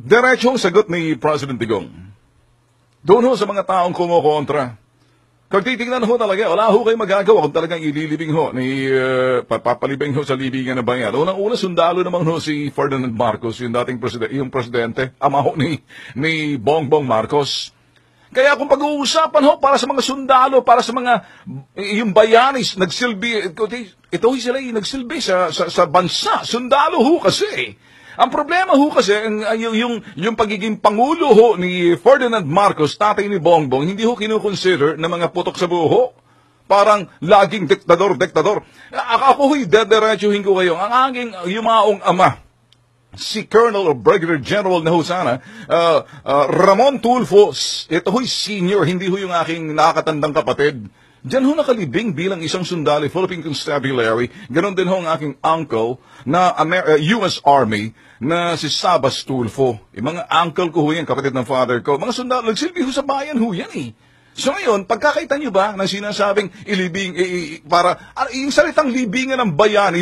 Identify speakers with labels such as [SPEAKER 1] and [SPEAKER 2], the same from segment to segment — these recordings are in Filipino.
[SPEAKER 1] diretsong sagot ni President Digong. Doon ho sa mga taong kumukontra. Kung titingnan ho talaga, wala ho kayo magagawa kung talagang ililibing ho, papalibing ho sa libingan ng bayan. Unang-una, sundalo naman ho si Ferdinand Marcos, yung dating presidente, ama ho ni Bongbong Marcos. Kaya kung pag-uusapan ho para sa mga sundalo, para sa mga yung bayanis, nagsilbi, ito ho sila yung nagsilbi sa bansa. Sundalo ho kasi. Ang problema ho kasi, yung pagiging pangulo ho ni Ferdinand Marcos, tatay ni Bongbong, hindi ho kinukonsider na mga putok sa buho. Parang laging diktador. Ako ho'y dederechuhin ko kayo. Ang aking yumaong ama, si Colonel o Brigadier General na ho sana, Ramon Tulfo, ito ho'y senior, hindi ho yung aking nakakatandang kapatid. Diyan ho nakalibing bilang isang sundalo, Philippine Constabulary. Ganon din ho ang aking uncle na US Army na si Sabas Tulfo. Yung mga uncle ko ho yan, kapatid ng father ko. Mga sundalo, nagsilbi ho sa bayan ho yan eh. So ngayon, pagkakita nyo ba na sinasabing ilibing, yung salitang libingan ng bayani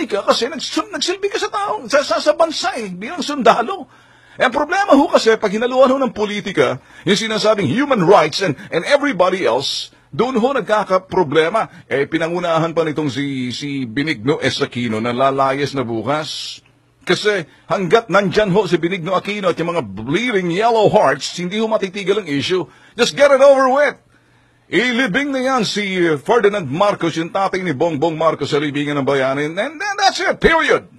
[SPEAKER 1] ka kasi nagsilbi ka sa taong, sa bansa eh, bilang sundalo. Eh, ang problema ho kasi, pag hinaluan ho ng politika, yung sinasabing human rights and everybody else, doon ho nagkakaproblema. Eh, pinangunahan pa nitong si Benigno S. Aquino na lalayas na bukas. Kasi hanggat nandyan ho si Benigno Aquino at yung mga bleeding yellow hearts, hindi ho matitigil ang issue. Just get it over with. Ilibing na yan si Ferdinand Marcos, yung tatay ni Bongbong Marcos sa libingan ng bayan. And that's it, period.